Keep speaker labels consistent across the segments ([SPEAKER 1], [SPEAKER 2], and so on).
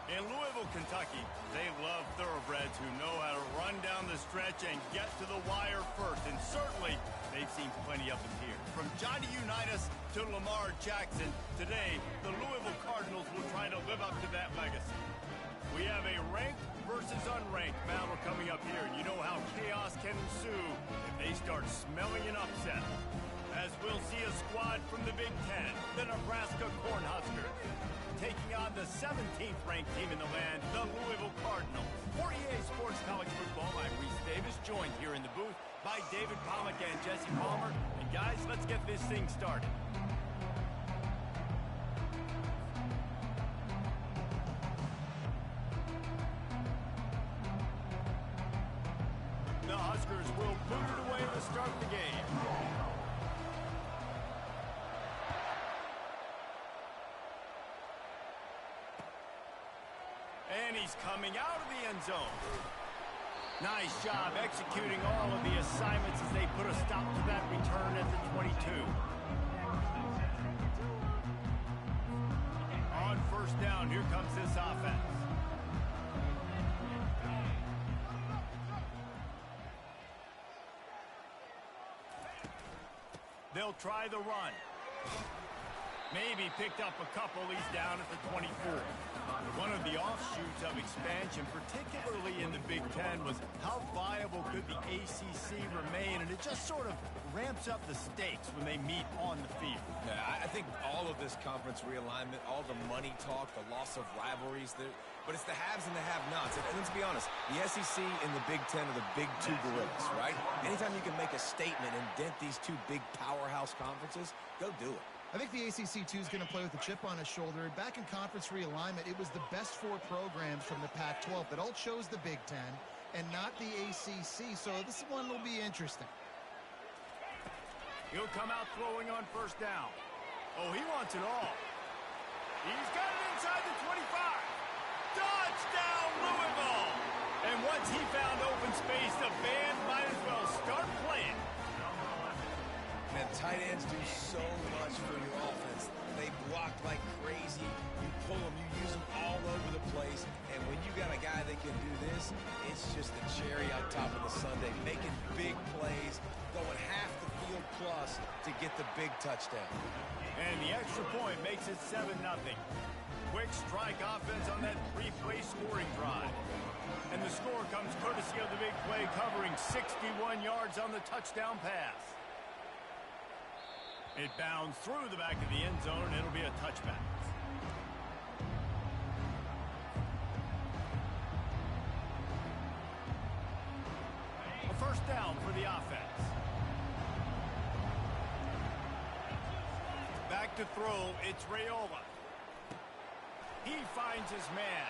[SPEAKER 1] In Louisville, Kentucky, they love thoroughbreds who know how to run down the stretch and get to the wire first. And certainly, they've seen plenty of them here. From Johnny Unitas to Lamar Jackson, today, the Louisville Cardinals will try to live up to that legacy. We have a ranked versus unranked battle coming up here. And you know how chaos can ensue if they start smelling an upset. As we'll see a squad from the Big Ten, the Nebraska Cornhuskers, taking on the 17th ranked team in the land, the Louisville Cardinals. For EA Sports College Football, I'm Reese Davis, joined here in the booth by David Pollack and Jesse Palmer. And guys, let's get this thing started. The Huskers will boot it away to start the game. And he's coming out of the end zone. Nice job executing all of the assignments as they put a stop to that return at the 22. On first down, here comes this offense. They'll try the run. Maybe picked up a couple. He's down at the 24. One of the offshoots of expansion, particularly in the Big Ten, was how viable could the ACC remain, and it just sort of ramps up the stakes when they meet on the field.
[SPEAKER 2] Yeah, I think all of this conference realignment, all the money talk, the loss of rivalries, but it's the haves and the have-nots. And let's be honest, the SEC and the Big Ten are the big two gorillas, right? Anytime you can make a statement and dent these two big powerhouse conferences, go do it.
[SPEAKER 3] I think the ACC, too, is going to play with a chip on his shoulder. Back in conference realignment, it was the best four programs from the Pac-12 that all chose the Big Ten and not the ACC, so this one will be interesting.
[SPEAKER 1] He'll come out throwing on first down. Oh, he wants it all. He's got it inside the 25. Touchdown, Louisville! And once he found open space, the band might as well start playing.
[SPEAKER 2] Man, tight ends do so much for your offense. They block like crazy. You pull them, you use them all over the place. And when you got a guy that can do this, it's just the cherry on top of the sundae. Making big plays, going half the field plus to get the big touchdown.
[SPEAKER 1] And the extra point makes it 7-0. Quick strike offense on that three-play scoring drive. And the score comes courtesy of the big play, covering 61 yards on the touchdown pass. It bounds through the back of the end zone, and it'll be a touchback. A first down for the offense. Back to throw, it's Raiola. He finds his man.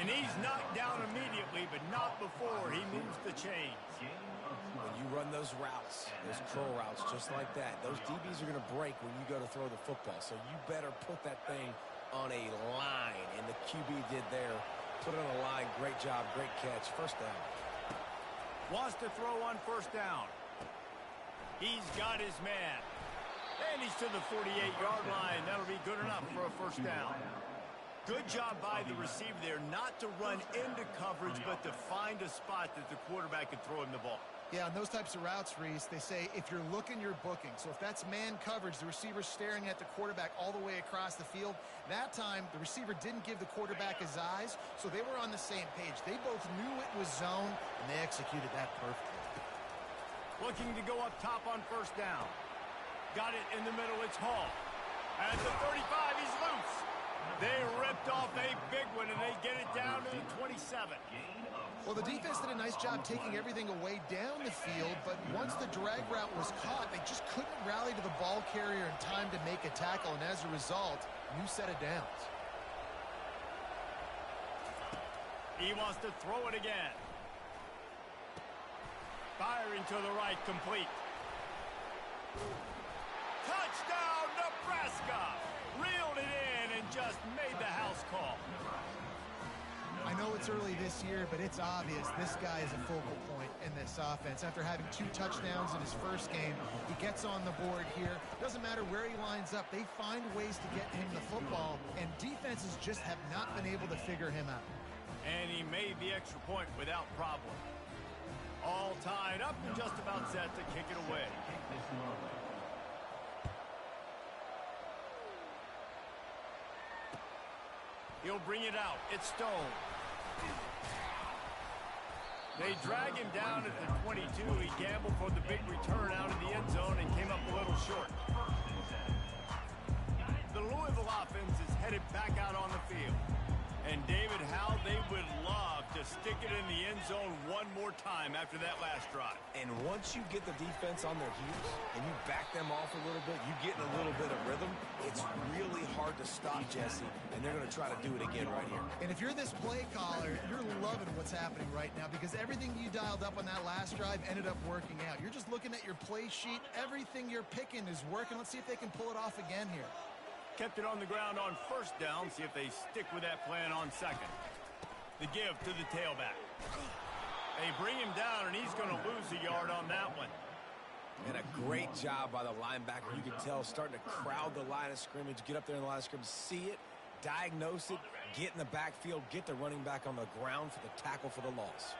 [SPEAKER 1] And he's knocked down immediately, but not before he moves the chains.
[SPEAKER 2] When you run those routes, those curl routes just like that, those DBs are going to break when you go to throw the football. So you better put that thing on a line. And the QB did there. Put it on a line. Great job. Great catch. First down.
[SPEAKER 1] Wants to throw on first down. He's got his man. And he's to the 48-yard line. That'll be good enough for a first down. Good job by the receiver there not to run into coverage, but to find a spot that the quarterback could throw him the ball.
[SPEAKER 3] Yeah, on those types of routes, Reese, they say if you're looking, you're booking. So if that's man coverage, the receiver's staring at the quarterback all the way across the field. That time, the receiver didn't give the quarterback his eyes, so they were on the same page. They both knew it was zone, and they executed that perfectly.
[SPEAKER 1] Looking to go up top on first down. Got it in the middle, it's Hall. At the 35, he's loose. They ripped off a big one, and they get it down to the 27.
[SPEAKER 3] Well, the defense did a nice job taking everything away down the field, but once the drag route was caught, they just couldn't rally to the ball carrier in time to make a tackle, and as a result, new set of downs.
[SPEAKER 1] He wants to throw it again. Firing to the right, complete. Touchdown, Nebraska! Reeled it in and just made the house call.
[SPEAKER 3] I know it's early this year, but it's obvious this guy is a focal point in this offense. After having 2 touchdowns in his first game, he gets on the board here. Doesn't matter where he lines up. They find ways to get him the football, and defenses just have not been able to figure him out.
[SPEAKER 1] And he made the extra point without problem. All tied up and just about set to kick it away. He'll bring it out. It's Stone. They drag him down at the 22. He gambled for the big return out of the end zone and came up a little short. The Louisville offense is headed back out on the field. And David, how they would love to stick it in the end zone one more time after that last drive.
[SPEAKER 2] And once you get the defense on their heels and you back them off a little bit, you get in a little bit of rhythm, it's really hard to stop, Jesse, and they're going to try to do it again right here.
[SPEAKER 3] And if you're this play caller, you're loving what's happening right now because everything you dialed up on that last drive ended up working out. You're just looking at your play sheet. Everything you're picking is working. Let's see if they can pull it off again here.
[SPEAKER 1] Kept it on the ground on first down. See if they stick with that plan on second. The give to the tailback. They bring him down, and he's going to lose a yard on that one.
[SPEAKER 2] And a great job by the linebacker. You can tell starting to crowd the line of scrimmage, get up there in the line of scrimmage, see it, diagnose it, get in the backfield, get the running back on the ground for the tackle for the loss.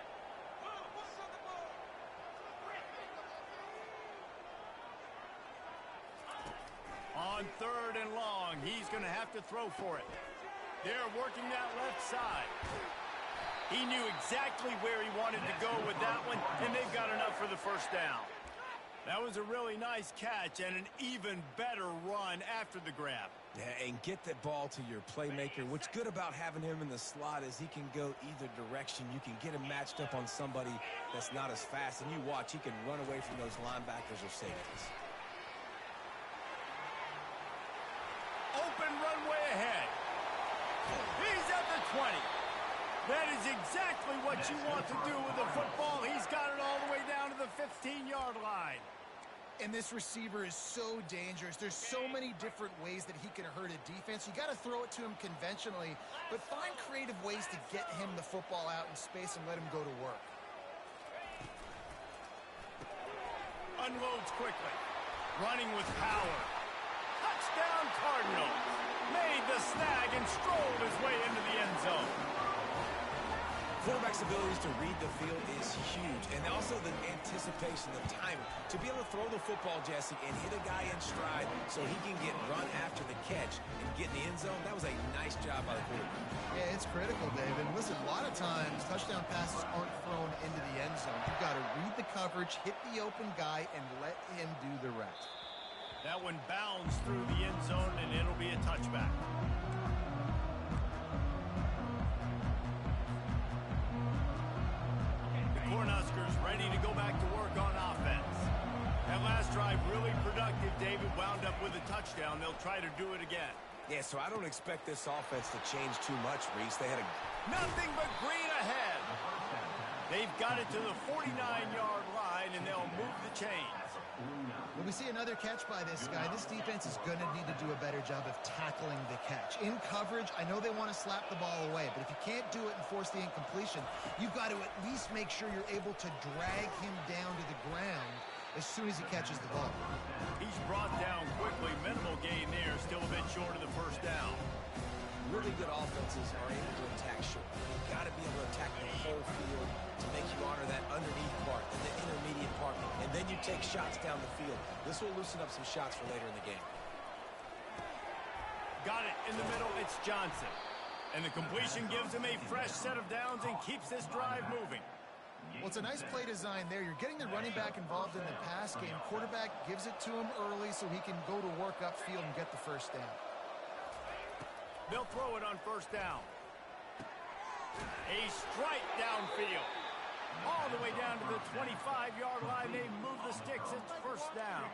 [SPEAKER 1] On 3rd and long, he's going to have to throw for it. They're working that left side. He knew exactly where he wanted to go with that one, and they've got enough for the first down. That was a really nice catch and an even better run after the grab.
[SPEAKER 2] Yeah, and get that ball to your playmaker. What's good about having him in the slot is he can go either direction. You can get him matched up on somebody that's not as fast, and you watch, he can run away from those linebackers or safeties.
[SPEAKER 1] Open runway ahead. He's at the 20. That is exactly what you want to do with the football. He's got it all the way down to the 15-yard line.
[SPEAKER 3] And this receiver is so dangerous. There's so many different ways that he can hurt a defense. You got to throw it to him conventionally, but find creative ways to get him the football out in space and let him go to work.
[SPEAKER 1] Unloads quickly. Running with power. Touchdown Cardinals. Made the snag and strolled his way into the end zone.
[SPEAKER 2] Quarterback's abilities to read the field is huge, and also the anticipation, the timing. To be able to throw the football, Jesse, and hit a guy in stride so he can get run after the catch and get in the end zone, that was a nice job by the quarterback.
[SPEAKER 3] Yeah, it's critical, David. Listen, a lot of times touchdown passes aren't thrown into the end zone. You've got to read the coverage, hit the open guy, and let him do the rest.
[SPEAKER 1] That one bounds through the end zone, and it'll be a touchback. Cornhuskers ready to go back to work on offense. That last drive really productive. David wound up with a touchdown. They'll try to do it again.
[SPEAKER 2] Yeah, so I don't expect this offense to change too much, Reese. They had
[SPEAKER 1] nothing but green ahead. They've got it to the 49-yard line, and they'll move the chains.
[SPEAKER 3] When we see another catch by this guy, this defense is going to need to do a better job of tackling the catch. In coverage, I know they want to slap the ball away, but if you can't do it and force the incompletion, you've got to at least make sure you're able to drag him down to the ground as soon as he catches the ball.
[SPEAKER 1] He's brought down quickly. Minimal gain there, still a bit short of the first down.
[SPEAKER 2] Really good offenses are able to attack short. You've got to be able to attack the whole field to make you honor that underneath part and the intermediate part, and then you take shots down the field. This will loosen up some shots for later in the game.
[SPEAKER 1] Got it in the middle. It's Johnson. And the completion gives him a fresh set of downs and keeps this drive moving.
[SPEAKER 3] Well, it's a nice play design there. You're getting the running back involved in the pass game. Quarterback gives it to him early so he can go to work upfield and get the first down.
[SPEAKER 1] They'll throw it on first down. A strike downfield. All the way down to the 25-yard line. They move the sticks. It's first down.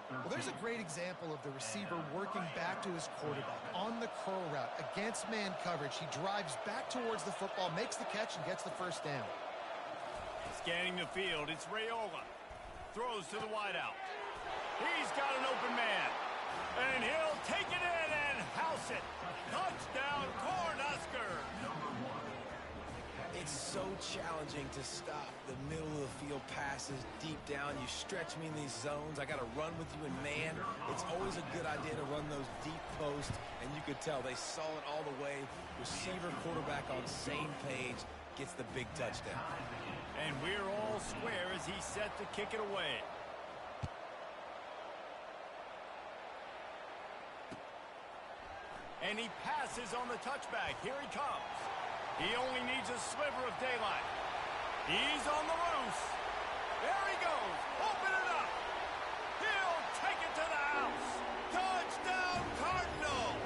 [SPEAKER 3] Well, there's a great example of the receiver working back to his quarterback on the curl route against man coverage. He drives back towards the football, makes the catch, and gets the first down.
[SPEAKER 1] Scanning the field, it's Raiola. Throws to the wideout. He's got an open man. And he'll take it in and house it. Touchdown, Cornhuskers.
[SPEAKER 2] challenging to stop the middle of the field passes deep down. You stretch me in these zones. I got to run with you in man. It's always a good idea to run those deep posts, and you could tell they saw it all the way. Receiver, quarterback on same page, gets the big touchdown.
[SPEAKER 1] And we're all square as he's set to kick it away. And he passes on the touchback. Here he comes. He only needs a sliver of daylight. He's on the loose. There he goes. Open it up. He'll take it to the house. Touchdown, Cardinals.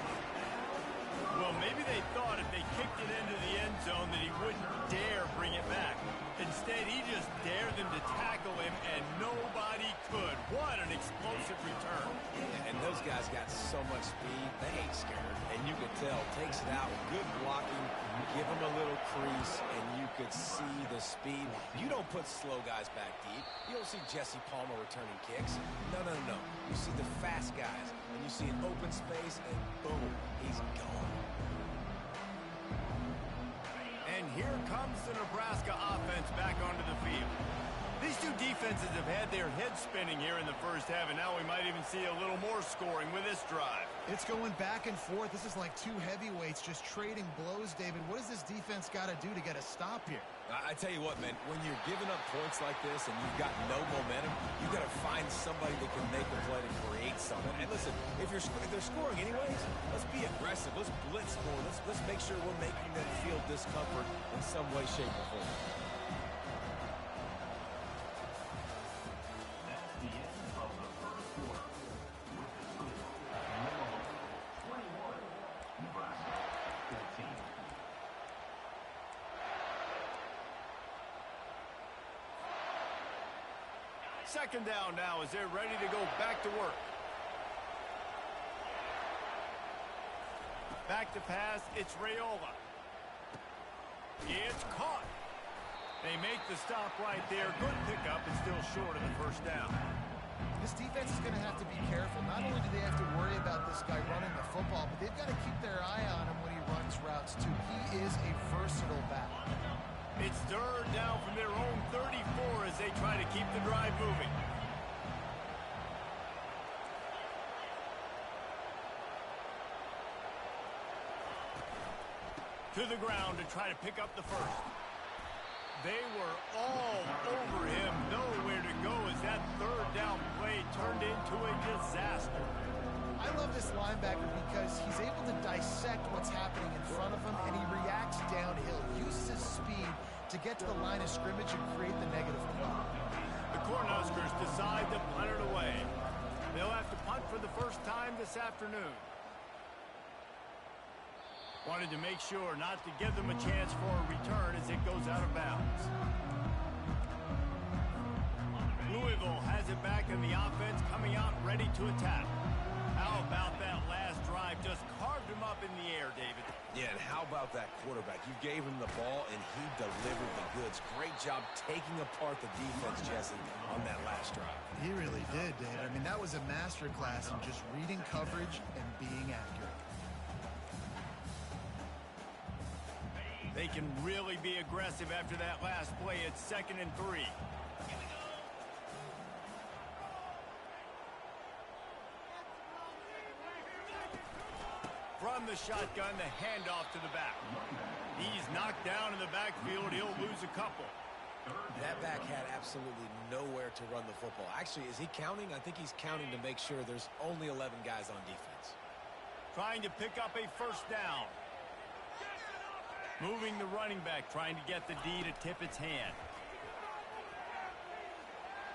[SPEAKER 1] Well, maybe they thought if they kicked it into the end zone that he wouldn't dare bring it back. Instead, he just dared them to tackle him, and nobody could. What an explosive return.
[SPEAKER 2] And those guys got so much speed, they ain't scared. And you could tell, takes it out, good blocking, give him a little crease, and you could see the speed. You don't put slow guys back deep. You don't see Jesse Palmer returning kicks. No, no, no. You see the fast guys, and you see an open space, and boom, he's gone.
[SPEAKER 1] And here comes the Nebraska offense back onto the field. These two defenses have had their heads spinning here in the first half, and now we might even see a little more scoring with this drive.
[SPEAKER 3] It's going back and forth. This is like two heavyweights just trading blows, David. What does this defense got to do to get a stop here?
[SPEAKER 2] I tell you what, man, when you're giving up points like this and you've got no momentum, you got to find somebody that can make a play to create something. And listen, if they're scoring anyways, let's be aggressive. Let's blitz more. Let's make sure we're making them feel discomfort in some way, shape, or form.
[SPEAKER 1] Second down now as they're ready to go back to work. Back to pass, it's Raiola. It's caught. They make the stop right there. Good pickup, and still short of the first down.
[SPEAKER 3] This defense is going to have to be careful. Not only do they have to worry about this guy running the football, but they've got to keep their eye on him when he runs routes too. He is a versatile back.
[SPEAKER 1] It's third down from their own 34 as they try to keep the drive moving. To the ground to try to pick up the first. They were all over him, nowhere to go as that third down play turned into a disaster.
[SPEAKER 3] I love this linebacker because he's able to dissect what's happening in front of him, and he reacts downhill, uses his speed to get to the line of scrimmage and create the negative play.
[SPEAKER 1] The Cornhuskers decide to punt it away. They'll have to punt for the first time this afternoon. Wanted to make sure not to give them a chance for a return as it goes out of bounds. Louisville has it back in the offense, coming out ready to attack. How about that last drive? Just carved him up in the air, David.
[SPEAKER 2] Yeah, and how about that quarterback? You gave him the ball, and he delivered the goods. Great job taking apart the defense, Jesse, on that last drive.
[SPEAKER 3] He really did, David. I mean, that was a masterclass in just reading coverage and being accurate.
[SPEAKER 1] They can really be aggressive after that last play. It's 2nd and 3. From the shotgun, the handoff to the back. He's knocked down in the backfield. He'll lose a couple.
[SPEAKER 2] That back had absolutely nowhere to run the football. Actually, is he counting? I think he's counting to make sure there's only 11 guys on defense.
[SPEAKER 1] Trying to pick up a first down. Moving the running back, trying to get the D to tip its hand.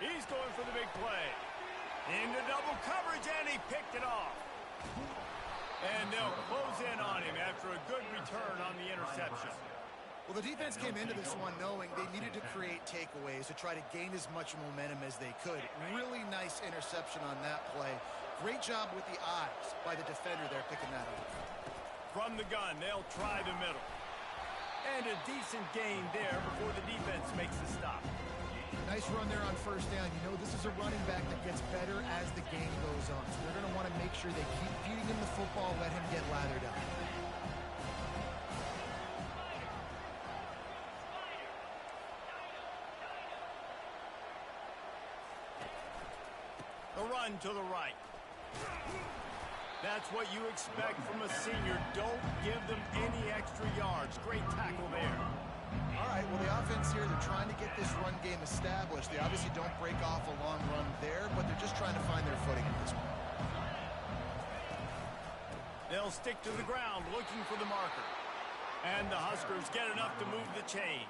[SPEAKER 1] He's going for the big play. Into double coverage, and he picked it off. And they'll close in on him after a good return on the interception.
[SPEAKER 3] Well, the defense came into this one knowing they needed to create takeaways to try to gain as much momentum as they could. Really nice interception on that play. Great job with the eyes by the defender there picking that up.
[SPEAKER 1] From the gun, they'll try the middle. And a decent gain there before the defense makes the stop.
[SPEAKER 3] Nice run there on first down. You know, this is a running back that gets better as the game goes on. So they're going to want to make sure they keep feeding him the football, let him get lathered up.
[SPEAKER 1] The run to the right. That's what you expect from a senior. Don't give them any extra yards. Great tackle there.
[SPEAKER 3] All right, well, the offense here, they're trying to get this run game established. They obviously don't break off a long run there, but they're just trying to find their footing at this point.
[SPEAKER 1] They'll stick to the ground looking for the marker. And the Huskers get enough to move the chains.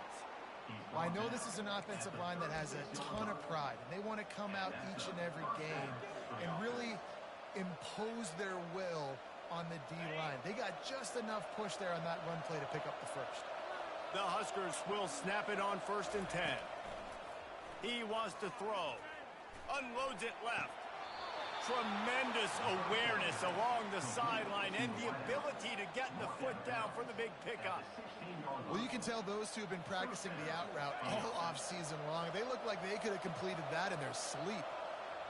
[SPEAKER 3] Well, I know this is an offensive line that has a ton of pride, and they want to come out each and every game and really impose their will on the D-line. They got just enough push there on that run play to pick up the first.
[SPEAKER 1] The Huskers will snap it on 1st and 10. He wants to throw. Unloads it left. Tremendous awareness along the sideline and the ability to get the foot down for the big pickup.
[SPEAKER 3] Well, you can tell those two have been practicing the out route all off-season long. They look like they could have completed that in their sleep.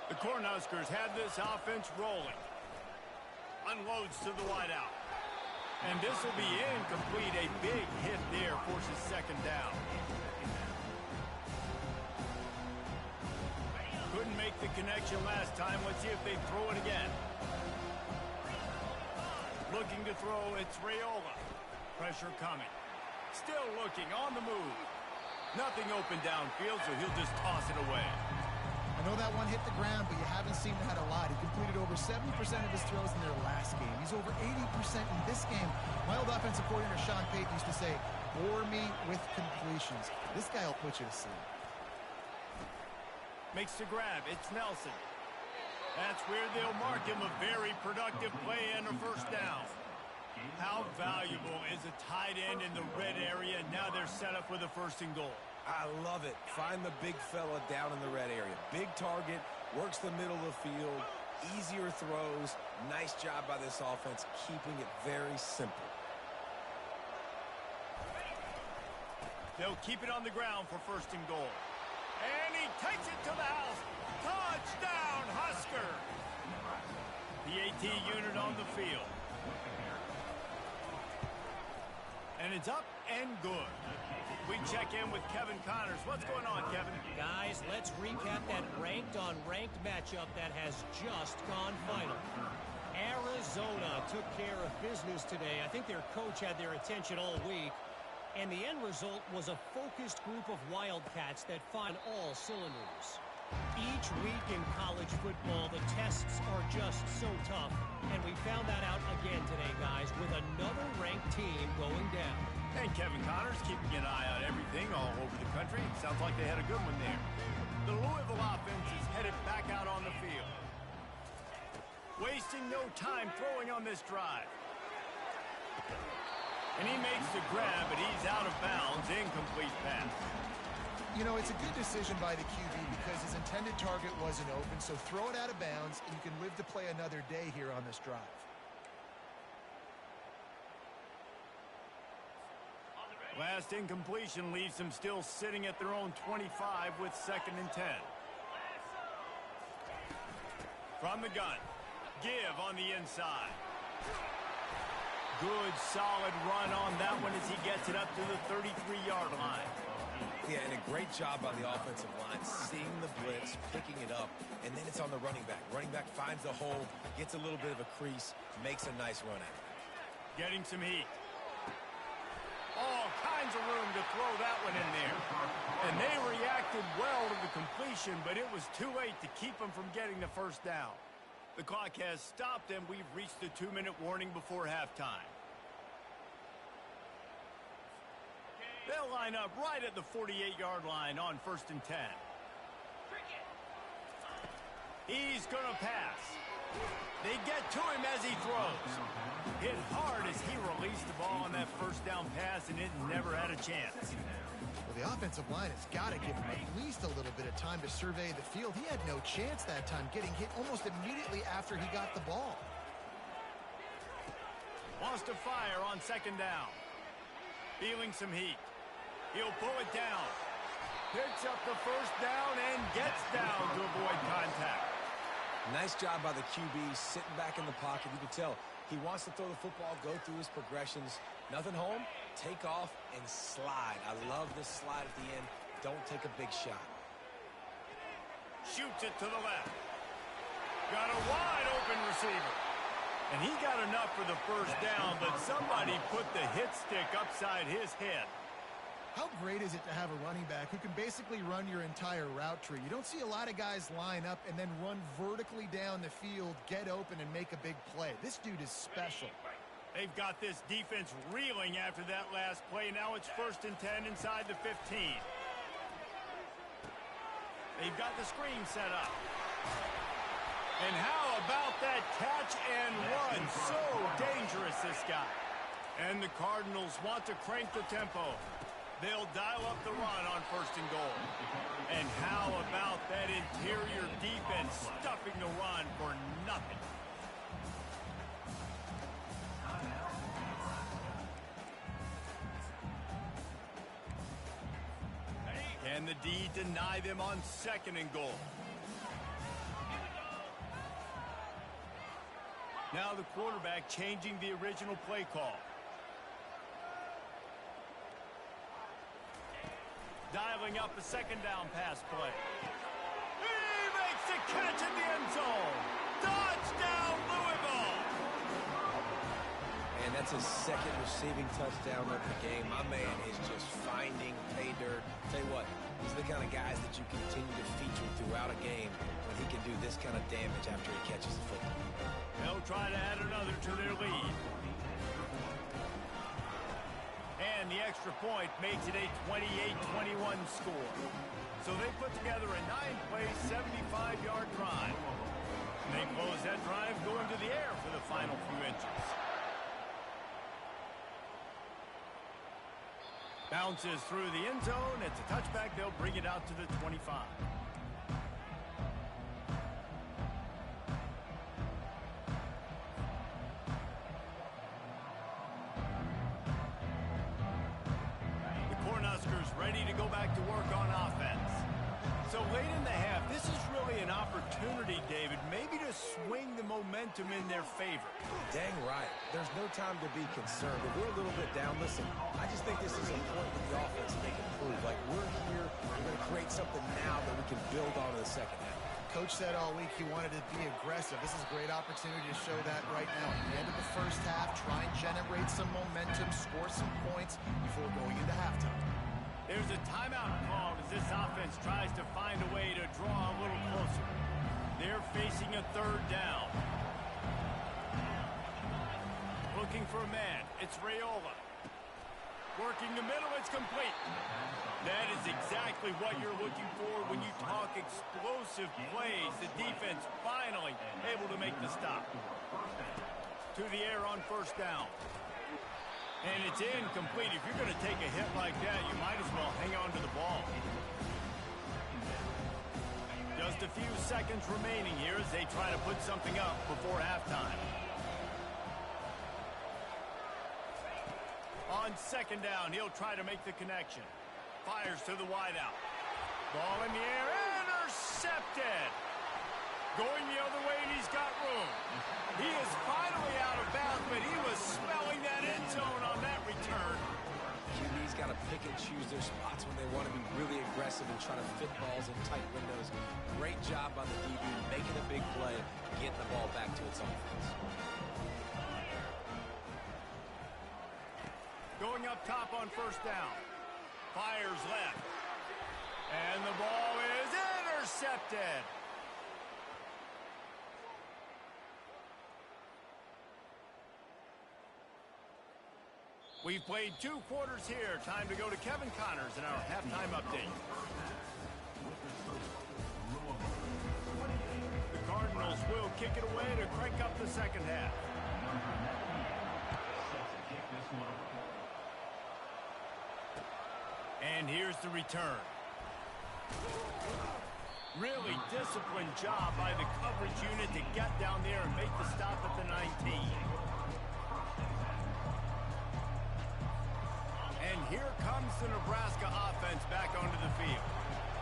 [SPEAKER 1] The Cornhuskers have this offense rolling. Unloads to the wideout. And this will be incomplete. A big hit there forces 2nd down. Couldn't make the connection last time. Let's see if they throw it again. Looking to throw, it's Raiola. Pressure coming. Still looking, on the move. Nothing open downfield, so he'll just toss it away.
[SPEAKER 3] I know that one hit the ground, but you haven't seen that a lot. He completed over 70% of his throws in their last game. He's over 80% in this game. My old offensive coordinator, Sean Payton, used to say, bore me with completions. This guy will put you to sleep.
[SPEAKER 1] Makes the grab. It's Nelson. That's where they'll mark him. A very productive play and a 1st down. How valuable is a tight end in the red area? Now they're set up with a 1st and goal.
[SPEAKER 2] I love it. Find the big fella down in the red area. Big target, works the middle of the field, easier throws. Nice job by this offense, keeping it very simple.
[SPEAKER 1] They'll keep it on the ground for 1st and goal. And he takes it to the house. Touchdown, Husker! The AT unit on the field. And it's up and good. We check in with Kevin Connors. What's going on, Kevin?
[SPEAKER 4] Guys, let's recap that ranked-on-ranked matchup that has just gone final. Arizona took care of business today. I think their coach had their attention all week. And the end result was a focused group of Wildcats that fired all cylinders. Each week in college football, the tests are just so tough. And we found that out again today, guys, with another ranked team going down.
[SPEAKER 1] And Kevin Connors keeping an eye on everything all over the country. Sounds like they had a good one there. The Louisville offense is headed back out on the field. Wasting no time throwing on this drive. And he makes the grab, but he's out of bounds. Incomplete pass.
[SPEAKER 3] You know, it's a good decision by the QB because his intended target wasn't open, so throw it out of bounds, and you can live to play another day here on this drive.
[SPEAKER 1] Last incompletion leaves them still sitting at their own 25 with 2nd and 10. From the gun. Give on the inside. Good, solid run on that one as he gets it up to the 33-yard line.
[SPEAKER 2] Yeah, and a great job by the offensive line, seeing the blitz, picking it up, and then it's on the running back. Running back finds the hole, gets a little bit of a crease, makes a nice run at it.
[SPEAKER 1] Getting some heat. All kinds of room to throw that one in there. And they reacted well to the completion, but it was too late to keep them from getting the 1st down. The clock has stopped, and we've reached the 2-minute warning before halftime. They'll line up right at the 48-yard line on 1st and 10. He's going to pass. They get to him as he throws. Hit hard as he released the ball on that 1st down pass, and it never had a chance.
[SPEAKER 3] Well, the offensive line has got to give him at least a little bit of time to survey the field. He had no chance that time, getting hit almost immediately after he got the ball.
[SPEAKER 1] Wants to fire on 2nd down. Feeling some heat. He'll pull it down. Picks up the 1st down and gets down to avoid contact.
[SPEAKER 2] Nice job by the QB, sitting back in the pocket. You can tell he wants to throw the football, go through his progressions. Nothing home, take off, and slide. I love this slide at the end. Don't take a big shot.
[SPEAKER 1] Shoots it to the left. Got a wide open receiver. And he got enough for the first down, but somebody put the hit stick upside his head.
[SPEAKER 3] How great is it to have a running back who can basically run your entire route tree? You don't see a lot of guys line up and then run vertically down the field, get open, and make a big play. This dude is special.
[SPEAKER 1] They've got this defense reeling after that last play. Now it's 1st and 10 inside the 15. They've got the screen set up. And how about that catch and run? So dangerous, this guy. And the Cardinals want to crank the tempo. They'll dial up the run on 1st and goal. And how about that interior defense stuffing the run for nothing? Can the D deny them on 2nd and goal? Now the quarterback changing the original play call. Dialing up a 2nd down pass play. He makes the catch in the end zone. Touchdown, Louisville!
[SPEAKER 2] And that's his 2nd receiving touchdown of the game. My man is just finding pay dirt. Tell you what, these are the kind of guys that you continue to feature throughout a game when he can do this kind of damage after he catches the football.
[SPEAKER 1] They'll try to add another to their lead. And the extra point makes it a 28-21 score. So they put together a 9-play, 75-yard drive. And they close that drive going to the air for the final few inches. Bounces through the end zone. It's a touchback. They'll bring it out to the 25. Ready to go back to work on offense. So late in the half, this is really an opportunity, David, maybe to swing the momentum in their favor.
[SPEAKER 2] Dang right. There's no time to be concerned. If we're a little bit down, listen, I just think this is important to the offense to make it improve. Like, we're here, we're going to create something now that we can build on in the 2nd half.
[SPEAKER 3] Coach said all week he wanted to be aggressive. This is a great opportunity to show that right now. At the end of the 1st half, try and generate some momentum, score some points before going into halftime.
[SPEAKER 1] There's a timeout called as this offense tries to find a way to draw a little closer. They're facing a 3rd down. Looking for a man. It's Raiola. Working the middle. It's complete. That is exactly what you're looking for when you talk explosive plays. The defense finally able to make the stop. To the air on 1st down. And it's incomplete. If you're going to take a hit like that, you might as well hang on to the ball. Just a few seconds remaining here as they try to put something up before halftime. On 2nd down, he'll try to make the connection. Fires to the wideout. Ball in the air, intercepted. Going the other way, and he's got room. He is finally out of bounds, but he was smelling that end zone on that return.
[SPEAKER 2] QB's got to pick and choose their spots when they want to be really aggressive and try to fit balls in tight windows. Great job on the DB, making a big play, getting the ball back to its offense.
[SPEAKER 1] Going up top on 1st down. Fires left. And the ball is intercepted. We've played 2 quarters here. Time to go to Kevin Connors in our halftime update. The Cardinals will kick it away to crank up the 2nd half. And here's the return. Really disciplined job by the coverage unit to get down there and make the stop at the 19. And here comes the Nebraska offense back onto the field.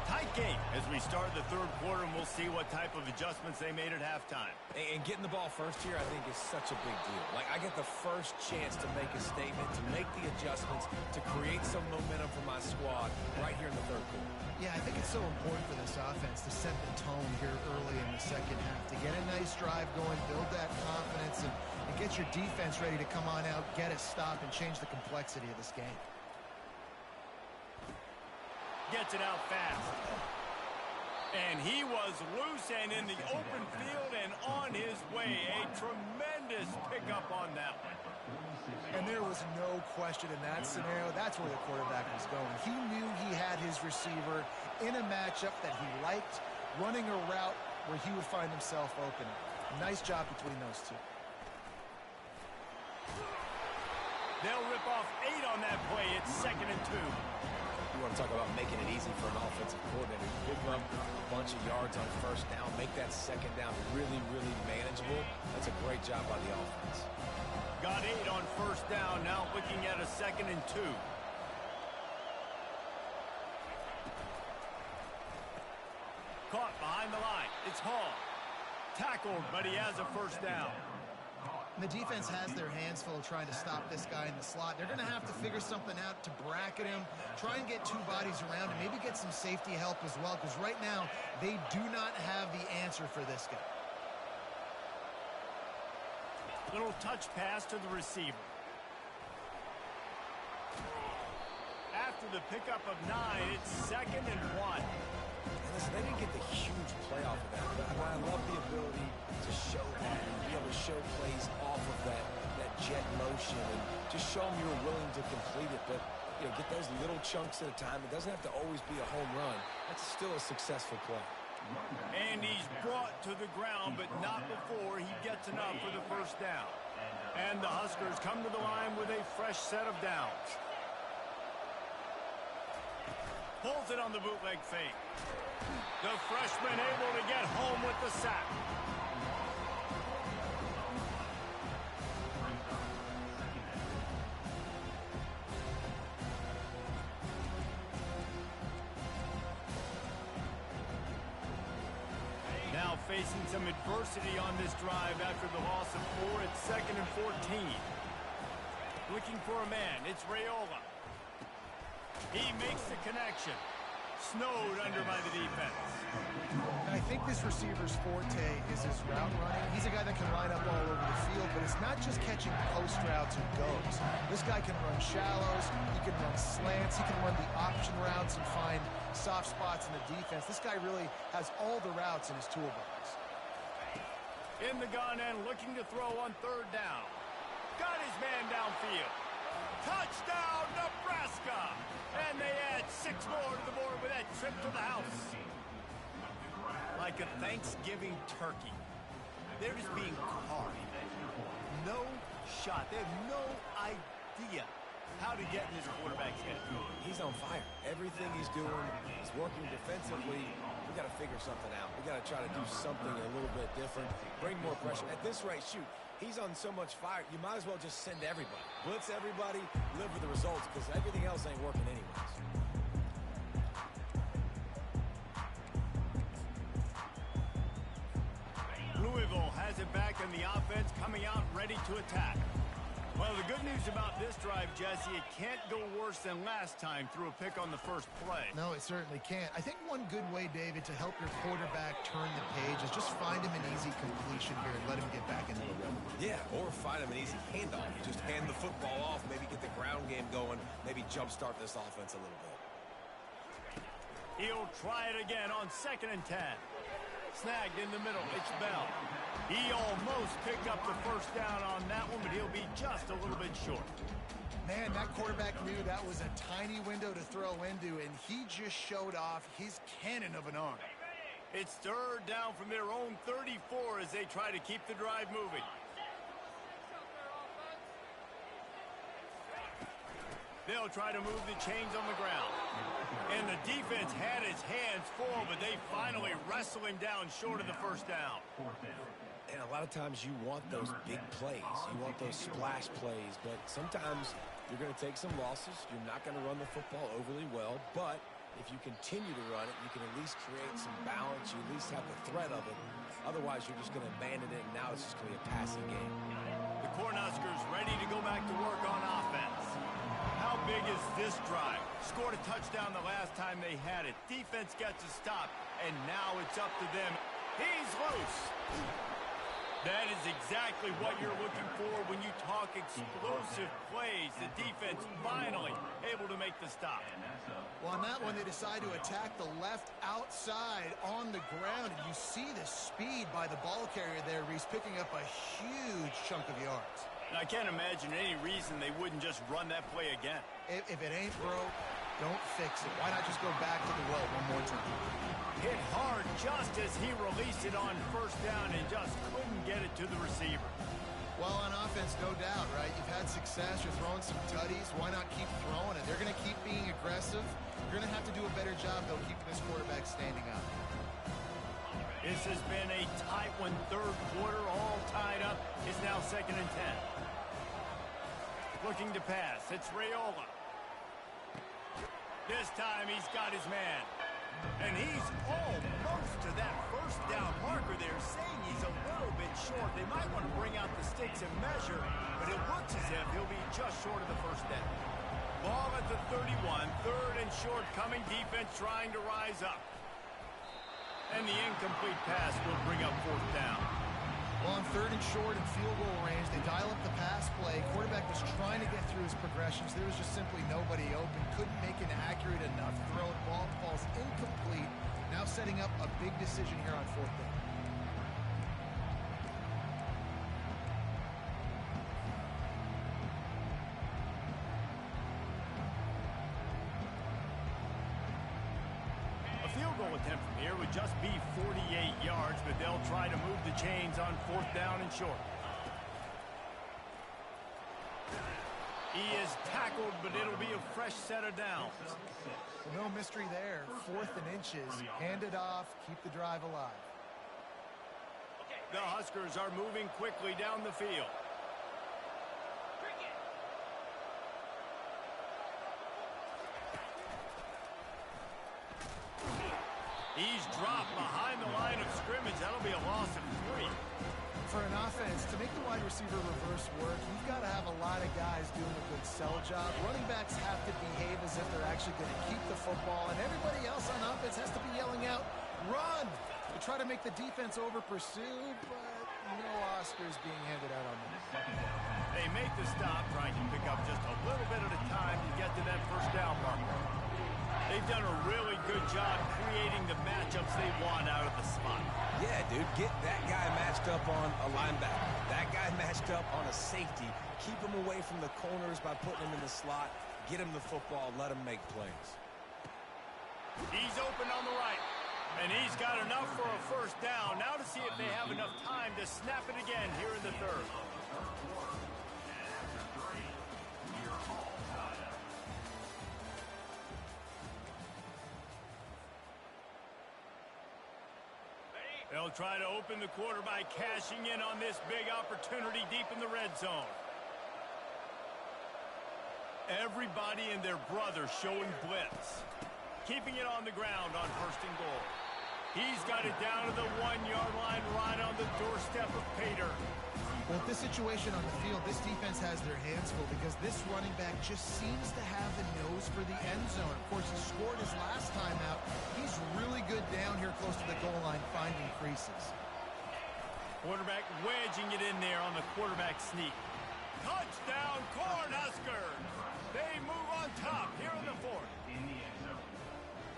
[SPEAKER 1] Tight game as we start the third quarter, and we'll see what type of adjustments they made at halftime.
[SPEAKER 2] And getting the ball first here, I think, is such a big deal. Like, I get the first chance to make a statement, to make the adjustments, to create some momentum for my squad right here in the third quarter.
[SPEAKER 3] Yeah, I think it's so important for this offense to set the tone here early in the second half, to get a nice drive going, build that confidence, and get your defense ready to come on out, get a stop, and change the complexity of this game.
[SPEAKER 1] Gets it out fast. And he was loose and in the open field and on his way. A tremendous pickup on that one.
[SPEAKER 3] And there was no question in that scenario. That's where the quarterback was going. He knew he had his receiver in a matchup that he liked, running a route where he would find himself open. Nice job between those two.
[SPEAKER 1] They'll rip off 8 on that play. It's 2nd and 2.
[SPEAKER 2] You want to talk about making it easy for an offensive coordinator. You pick up a bunch of yards on first down, make that second down really, really manageable. That's a great job by the offense.
[SPEAKER 1] Got 8 on first down, now looking at a 2nd and 2. Caught behind the line. It's Hall. Tackled, but he has a first down.
[SPEAKER 3] And the defense has their hands full trying to stop this guy in the slot. They're going to have to figure something out to bracket him, try and get 2 bodies around him, maybe get some safety help as well, because right now they do not have the answer for this guy.
[SPEAKER 1] Little touch pass to the receiver. After the pickup of 9, it's 2nd and 1.
[SPEAKER 2] Listen, they didn't get the huge play off of that, but I love the ability to show that and be able to show plays off of that jet motion and just show them you're willing to complete it. But, you know, get those little chunks at a time. It doesn't have to always be a home run. That's still a successful play.
[SPEAKER 1] And he's brought to the ground, but not before he gets enough for the first down. And the Huskers come to the line with a fresh set of downs. Pulls it on the bootleg fake. The freshman able to get home with the sack. Now facing some adversity on this drive after the loss of 4. It's 2nd and 14. Looking for a man. It's Raiola. He makes the connection. Snowed under by the defense.
[SPEAKER 3] I think this receiver's forte is his route running. He's a guy that can line up all over the field, but it's not just catching post routes and goes. This guy can run shallows, he can run slants, he can run the option routes and find soft spots in the defense. This guy really has all the routes in his toolbox.
[SPEAKER 1] In the gun and looking to throw on 3rd down. Got his man downfield. Touchdown, Nebraska! And they add 6 more to the board with that trip to the house. Like a Thanksgiving turkey. They're just being carved. No shot. They have no idea how to get in this quarterback's head.
[SPEAKER 2] He's on fire. Everything he's doing is working defensively. We got to figure something out. We got to try to do something a little bit different. Bring more pressure. At this rate, shoot. He's on so much fire, you might as well just send everybody. Blitz everybody, live with the results, because everything else ain't working anyways.
[SPEAKER 1] Louisville has it back in the offense, coming out ready to attack. Well, the good news about this drive, Jesse, it can't go worse than last time through a pick on the first play.
[SPEAKER 3] No, it certainly can't. I think one good way, David, to help your quarterback turn the page is just find him an easy completion here and let him get back into the rhythm.
[SPEAKER 2] Yeah, or find him an easy handoff. You just hand the football off, maybe get the ground game going, maybe jumpstart this offense a little bit.
[SPEAKER 1] He'll try it again on 2nd and 10. Snagged in the middle. It's Bell. He almost picked up the first down on that one, but he'll be just a little bit short.
[SPEAKER 3] Man, that quarterback knew that was a tiny window to throw into, and he just showed off his cannon of an arm.
[SPEAKER 1] It's 3rd down from their own 34 as they try to keep the drive moving. They'll try to move the chains on the ground. And the defense had his hands full, but they finally wrestle him down short of the first down.
[SPEAKER 2] And a lot of times you want those big plays. You want those splash plays, but sometimes you're going to take some losses. You're not going to run the football overly well, but If you continue to run it, you can at least create some balance. You at least have the threat of it. Otherwise, you're just going to abandon it, and now it's just going to be a passing game.
[SPEAKER 1] The Cornhuskers ready to go back to work on offense. How big is this drive? Scored a touchdown the last time they had it. Defense gets a stop, and now it's up to them. He's loose. That is exactly what you're looking for when you talk explosive plays. The defense finally able to make the stop.
[SPEAKER 3] Well, on that one, they decide to attack the left outside on the ground. And you see the speed by the ball carrier there, Reese, picking up a huge chunk of yards.
[SPEAKER 1] And I can't imagine any reason they wouldn't just run that play again.
[SPEAKER 3] If it ain't broke, don't fix it. Why not just go back to the well one more time?
[SPEAKER 1] Hit hard just as he released it on first down and just couldn't get it to the receiver.
[SPEAKER 3] Well, on offense, no doubt, right? You've had success. You're throwing some tutties. Why not keep throwing it? They're going to keep being aggressive. You're going to have to do a better job, though, keeping this quarterback standing up.
[SPEAKER 1] This has been a tight one. Third quarter, all tied up. It's now 2nd and 10. Looking to pass. It's Raiola. This time he's got his man. And he's almost to that first down marker there, saying he's a little bit short. They might want to bring out the sticks and measure, but it looks as if he'll be just short of the first down. Ball at the 31, 3rd and short coming. Defense trying to rise up. And the incomplete pass will bring up 4th down.
[SPEAKER 3] Well, on 3rd and short and field goal range, they dial up the pass play. Quarterback was trying to get through his progressions. There was just simply nobody open. Couldn't make an accurate enough throw. Ball's incomplete. Now setting up a big decision here on 4th down.
[SPEAKER 1] Field goal attempt from here would just be 48 yards, but they'll try to move the chains on 4th down and short. He is tackled, but it'll be a fresh set of downs.
[SPEAKER 3] Well, no mystery there. 4th and inches. Hand it off. Keep the drive alive.
[SPEAKER 1] The Huskers are moving quickly down the field. He's dropped behind the line of scrimmage. That'll be a loss of 3.
[SPEAKER 3] For an offense, to make the wide receiver reverse work, you've got to have a lot of guys doing a good sell job. Running backs have to behave as if they're actually going to keep the football, and everybody else on offense has to be yelling out, run, to try to make the defense over-pursued, but no Oscars being handed out on them.
[SPEAKER 1] They make the stop, trying to pick up just a little bit at a time to get to that first down marker. They've done a really good job creating the matchups they want out of the spot.
[SPEAKER 2] Yeah, dude, get that guy matched up on a linebacker. That guy matched up on a safety. Keep him away from the corners by putting him in the slot. Get him the football. Let him make plays.
[SPEAKER 1] He's open on the right. And he's got enough for a first down. Now to see if they have enough time to snap it again here in the 3rd. They'll try to open the quarter by cashing in on this big opportunity deep in the red zone. Everybody and their brother showing blitz. Keeping it on the ground on 1st and goal. He's got it down to the 1-yard line right on the doorstep of Pater.
[SPEAKER 3] Well, with this situation on the field, this defense has their hands full because this running back just seems to have the nose for the end zone. Of course, he scored his last time out. He's really good down here close to the goal line, finding creases.
[SPEAKER 1] Quarterback wedging it in there on the quarterback sneak. Touchdown, Cornhuskers! They move on top here in the 4th.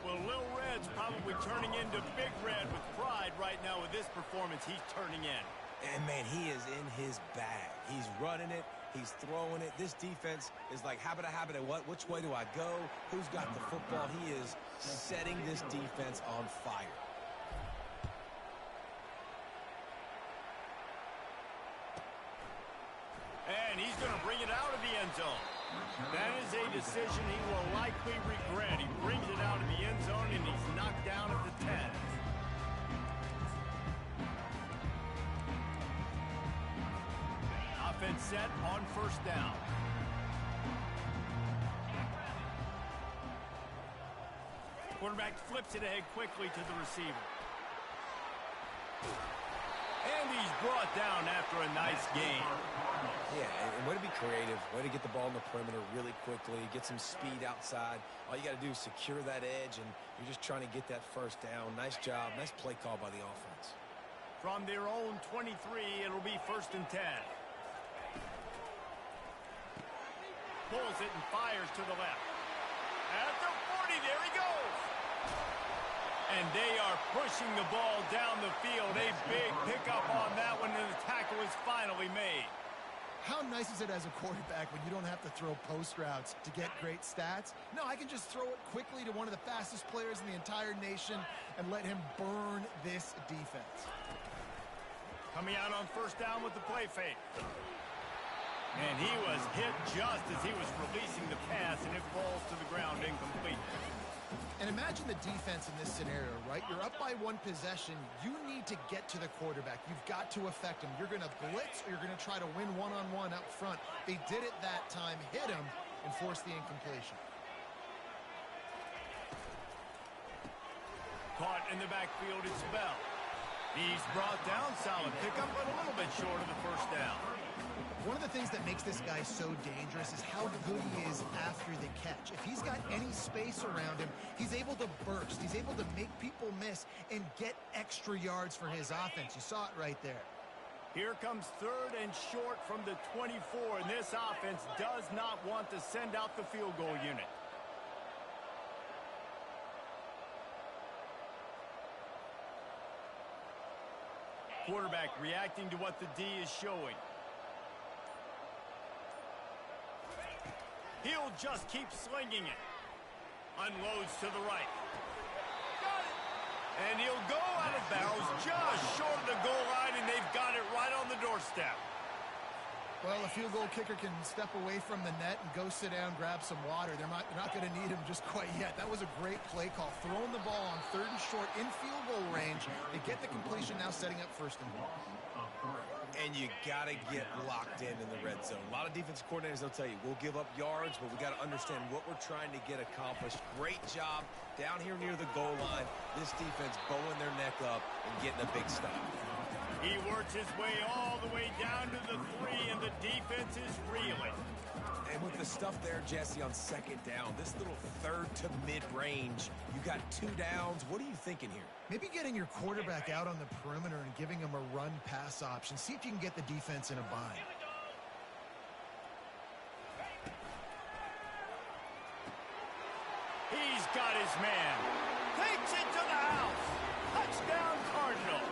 [SPEAKER 1] Well, Lil Red's probably turning into Big Red with pride right now with this performance he's turning in.
[SPEAKER 2] And, man, he is in his bag. He's running it. He's throwing it. This defense is like, habita, what? Which way do I go? Who's got the football? He is setting this defense on fire.
[SPEAKER 1] And he's going to bring it out of the end zone. That is a decision he will likely regret. He brings it out of the end zone, and he's knocked down at the 10. Offense set on 1st down. Quarterback flips it ahead quickly to the receiver. And he's brought down after a nice gain.
[SPEAKER 2] Yeah, and way to be creative, way to get the ball in the perimeter really quickly, get some speed outside. All you got to do is secure that edge, and you're just trying to get that first down. Nice job, nice play call by the offense.
[SPEAKER 1] From their own 23, it'll be 1st and 10. Pulls it and fires to the left. At the 40, there he goes. And they are pushing the ball down the field. A big pickup on that one, and the tackle is finally made.
[SPEAKER 3] How nice is it as a quarterback when you don't have to throw post routes to get great stats? No, I can just throw it quickly to one of the fastest players in the entire nation and let him burn this defense.
[SPEAKER 1] Coming out on 1st down with the play fake. And he was hit just as he was releasing the pass, and it falls to the ground incomplete.
[SPEAKER 3] And imagine the defense in this scenario, right? You're up by 1 possession. You need to get to the quarterback. You've got to affect him. You're going to blitz, or you're going to try to win one-on-one up front. They did it that time, hit him, and forced the incompletion.
[SPEAKER 1] Caught in the backfield, it's Bell. He's brought down, solid pickup, but a little bit short of the 1st down.
[SPEAKER 3] One of the things that makes this guy so dangerous is how good he is after the catch. If he's got any space around him, he's able to burst. He's able to make people miss and get extra yards for his offense. You saw it right there.
[SPEAKER 1] Here comes 3rd and short from the 24, and this offense does not want to send out the field goal unit. Quarterback reacting to what the D is showing. He'll just keep slinging it. Unloads to the right. Got it. And he'll go out of bounds just short of the goal line, and they've got it right on the doorstep.
[SPEAKER 3] Well, a field goal kicker can step away from the net and go sit down, grab some water. They're not going to need him just quite yet. That was a great play call. Throwing the ball on 3rd and short in field goal range. They get the completion, now setting up 1st and goal.
[SPEAKER 2] And you got to get locked in the red zone. A lot of defensive coordinators, they'll tell you, we'll give up yards, but we got to understand what we're trying to get accomplished. Great job down here near the goal line. This defense bowing their neck up and getting a big stop.
[SPEAKER 1] He works his way all the way down to the 3, and the defense is reeling.
[SPEAKER 2] And with the stuff there, Jesse, on 2nd down, this little 3rd to mid-range, you got 2 downs. What are you thinking here?
[SPEAKER 3] Maybe getting your quarterback out on the perimeter and giving him a run-pass option. See if you can get the defense in a bind.
[SPEAKER 1] He's got his man. Takes it to the house. Touchdown, Cardinals.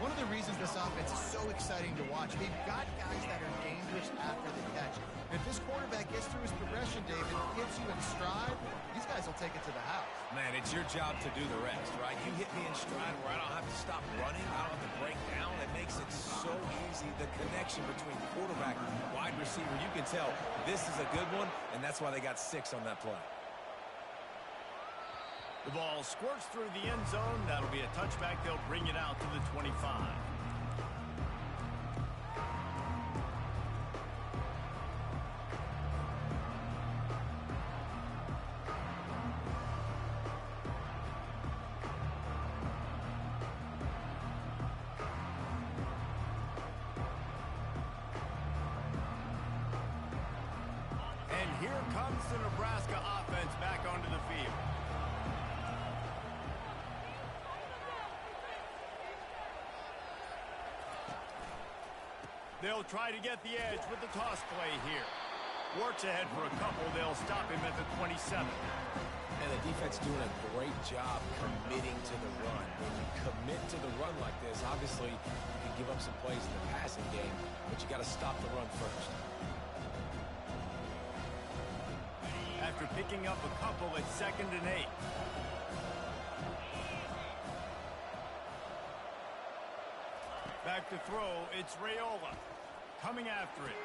[SPEAKER 3] One of the reasons this offense is so exciting to watch, they've got guys that are dangerous after the catch. And if this quarterback gets through his progression, David, gets you in stride, these guys will take it to the house.
[SPEAKER 2] Man, it's your job to do the rest, right? You hit me in stride where I don't have to stop running, I don't have to break down. It makes it so easy. The connection between quarterback and wide receiver, you can tell this is a good one, and that's why they got 6 on that play.
[SPEAKER 1] The ball squirts through the end zone. That'll be a touchback. They'll bring it out to the 25. And here comes the Nebraska offense back onto the field. They'll try to get the edge with the toss play here. Works ahead for a couple. They'll stop him at the 27.
[SPEAKER 2] And the defense doing a great job committing to the run. When you commit to the run like this, obviously you can give up some plays in the passing game, but you got to stop the run first.
[SPEAKER 1] After picking up a couple at 2nd and 8. Back to throw, it's Raiola. Coming after it.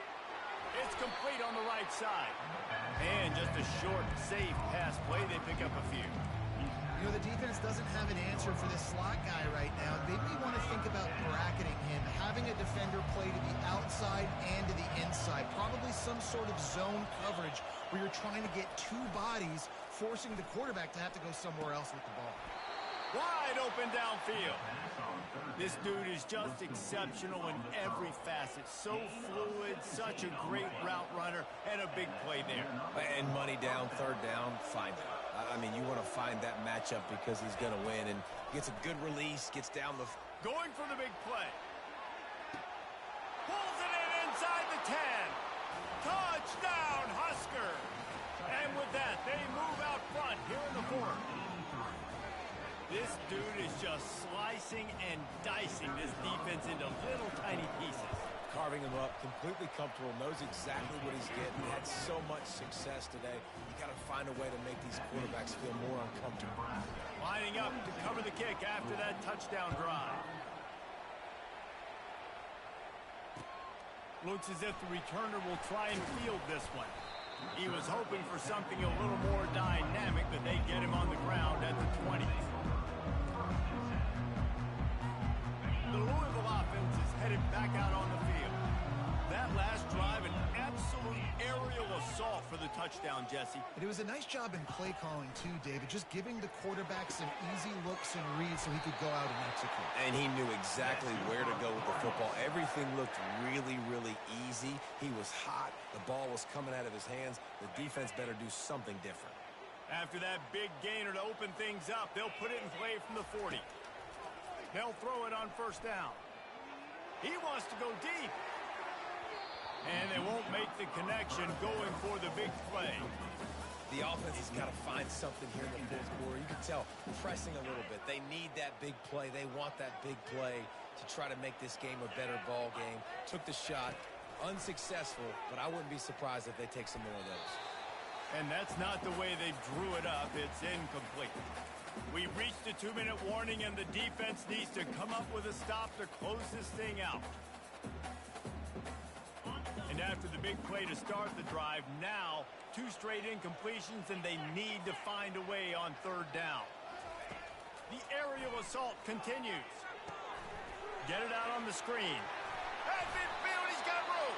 [SPEAKER 1] It's complete on the right side. And just a short, safe pass play. They pick up a few.
[SPEAKER 3] You know, the defense doesn't have an answer for this slot guy right now. They may want to think about bracketing him, having a defender play to the outside and to the inside. Probably some sort of zone coverage where you're trying to get 2 bodies forcing the quarterback to have to go somewhere else with the ball.
[SPEAKER 1] Wide open downfield. This dude is just exceptional in every facet. So fluid, such a great route runner, and a big play there.
[SPEAKER 2] And money down, third down, find it. I mean, you want to find that matchup because he's going to win, and gets a good release, gets down the...
[SPEAKER 1] Going for the big play. Pulls it in inside the 10. Touchdown, Husker. And with that, they move out front here in the fourth. This dude is just slicing and dicing this defense into little tiny pieces.
[SPEAKER 2] Carving him up, completely comfortable, knows exactly what he's getting. He had so much success today. You got to find a way to make these quarterbacks feel more uncomfortable.
[SPEAKER 1] Lining up to cover the kick after that touchdown drive. Looks as if the returner will try and field this one. He was hoping for something a little more dynamic, but they get him on the ground at the 20. The Louisville offense is headed back out on the field. That last drive, an absolute aerial assault for the touchdown, Jesse.
[SPEAKER 3] And it was a nice job in play calling too, David, just giving the quarterback some easy looks and reads so he could go out and execute.
[SPEAKER 2] And he knew exactly where to go with the football. Everything looked really, really easy. He was hot. The ball was coming out of his hands. The defense better do something different.
[SPEAKER 1] After that big gainer to open things up, they'll put it in play from the 40. They'll throw it on first down. He wants to go deep. And they won't make the connection going for the big play.
[SPEAKER 2] The offense has got to find something here in the fourth quarter. You can tell, pressing a little bit. They need that big play. They want that big play to try to make this game a better ball game. Took the shot. Unsuccessful, but I wouldn't be surprised if they take some more of those.
[SPEAKER 1] And that's not the way they drew it up. It's incomplete. We've reached the 2-minute warning, and the defense needs to come up with a stop to close this thing out. And after the big play to start the drive, now 2 straight incompletions, and they need to find a way on third down. The aerial assault continues. Get it out on the screen. At midfield, he's got room.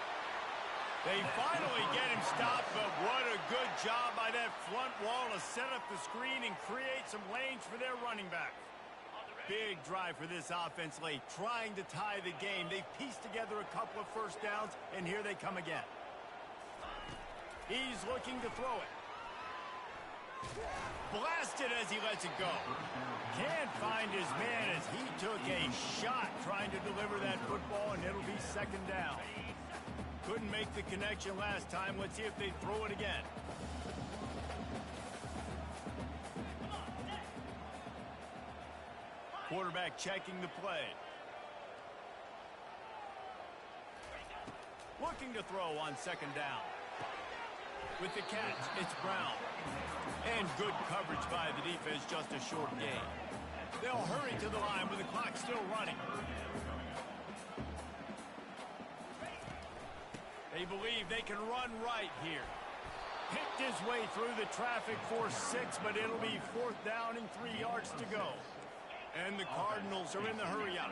[SPEAKER 1] They finally get him stopped, but what a good job by that front wall to set up the screen and create some lanes for their running back. Big drive for this offense late, trying to tie the game. They pieced together a couple of first downs, and here they come again. He's looking to throw it. Blasted as he lets it go. Can't find his man as he took a shot trying to deliver that football, and it'll be second down. Couldn't make the connection last time. Let's see if they throw it again. Quarterback checking the play. Looking to throw on second down. With the catch, it's Brown. And good coverage by the defense, just a short gain. They'll hurry to the line with the clock still running. They believe they can run right here. Picked his way through the traffic for 6, but it'll be 4th down and 3 yards to go. And the Cardinals are in the hurry-up.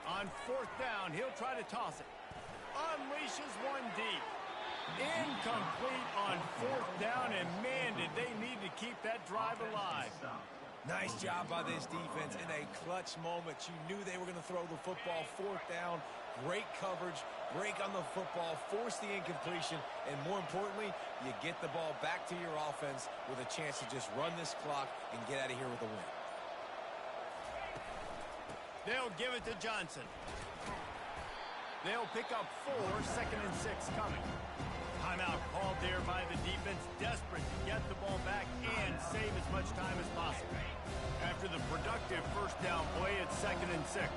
[SPEAKER 1] On 4th down, he'll try to toss it. Unleashes one deep. Incomplete on 4th down, and man, did they need to keep that drive alive.
[SPEAKER 2] Nice job by this defense in a clutch moment. You knew they were going to throw the football. 4th down, great coverage, break on the football, force the incompletion, and more importantly, you get the ball back to your offense with a chance to just run this clock and get out of here with a win.
[SPEAKER 1] They'll give it to Johnson. They'll pick up 4, 2nd and 6 coming. Timeout called there by the defense, desperate to get the ball back and save as much time as possible. After the productive first down play, it's 2nd and 6.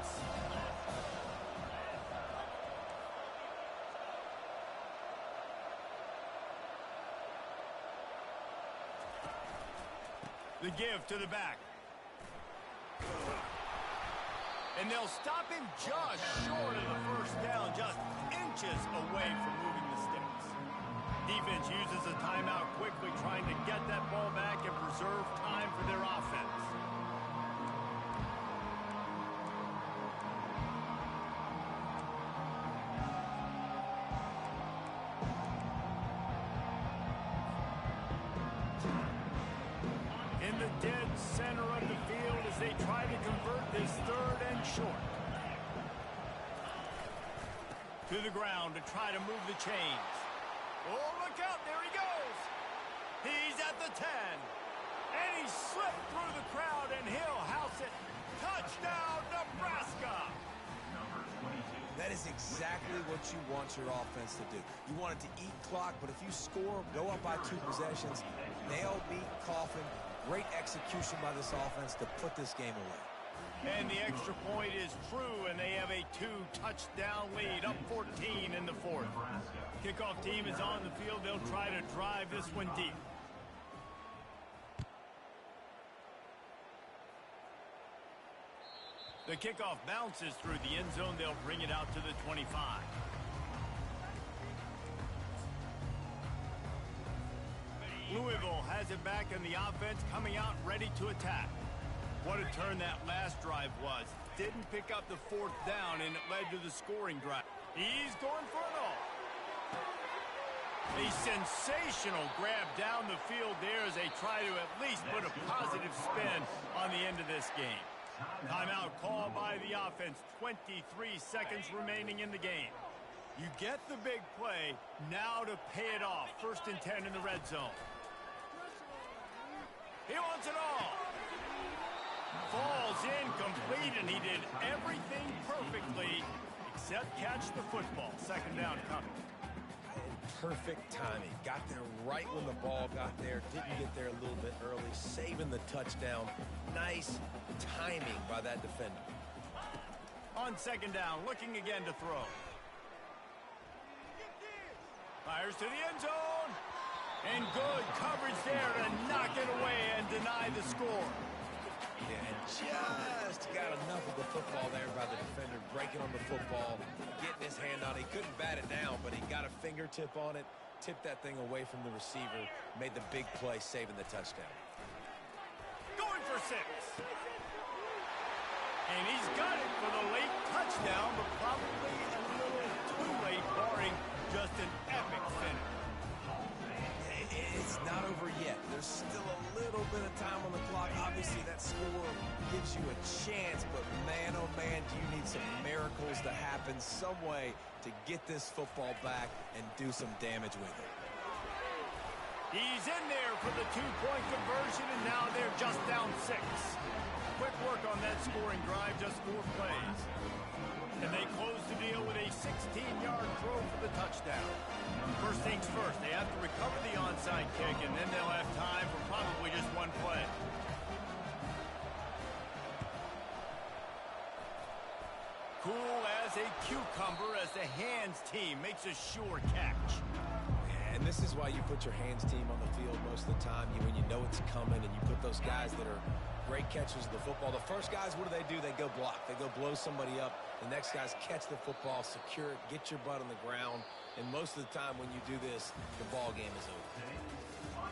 [SPEAKER 1] The give to the back. And they'll stop him just short of the first down, just inches away from moving the sticks. Defense uses a timeout quickly, trying to get that ball back and preserve time for their offense. center of the field as they try to convert this 3rd and short. To the ground to try to move the chains. Oh, look out. There he goes. He's at the 10. And he slipped through the crowd, and he'll house it. Touchdown, Nebraska.
[SPEAKER 2] That is exactly what you want your offense to do. You want it to eat clock, but if you score, go up by 2 possessions, nail, beat, coffin. Great execution by this offense to put this game away.
[SPEAKER 1] And the extra point is true, and they have a 2-touchdown lead, up 14 in the 4th. Kickoff team is on the field. They'll try to drive this one deep. The kickoff bounces through the end zone. They'll bring it out to the 25. Louisville has it back in the offense, coming out ready to attack. What a turn that last drive was. Didn't pick up the 4th down, and it led to the scoring drive. He's going for it all. A sensational grab down the field there as they try to at least put a positive spin on the end of this game. Timeout called by the offense. 23 seconds remaining in the game. You get the big play. Now to pay it off. 1st and 10 in the red zone. He wants it all. Falls incomplete, and he did everything perfectly except catch the football. 2nd down coming.
[SPEAKER 2] Perfect timing. Got there right when the ball got there. Didn't get there a little bit early. Saving the touchdown. Nice timing by that defender.
[SPEAKER 1] On 2nd down, looking again to throw. Fires to the end zone. And good coverage there to knock it away and deny the score.
[SPEAKER 2] Yeah, and just got enough of the football there by the defender, breaking on the football, getting his hand on it. He couldn't bat it down, but he got a fingertip on it, tipped that thing away from the receiver, made the big play, saving the touchdown.
[SPEAKER 1] Going for 6. And he's got it for the late touchdown, but probably a little too late, barring just an epic finish.
[SPEAKER 2] It's not over yet. There's still a little bit of time on the clock. Obviously, that score gives you a chance, but man, oh man, do you need some miracles to happen some way to get this football back and do some damage with it.
[SPEAKER 1] He's in there for the 2-point conversion, and now they're just down 6. Quick work on that scoring drive, just 4 plays. And they close the deal with a 16-yard throw for the touchdown. First things first, they have to recover the onside kick, and then they'll have time for probably just 1 play. Cool as a cucumber as the hands team makes a sure catch.
[SPEAKER 2] And this is why you put your hands team on the field most of the time. When you know it's coming, and you put those guys that are great catchers of the football. The first guys, what do? They go block. They go blow somebody up. The next guys catch the football, secure it, get your butt on the ground. And most of the time when you do this, the ball game is over.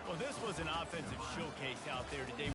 [SPEAKER 1] Well, this was an offensive showcase out there today.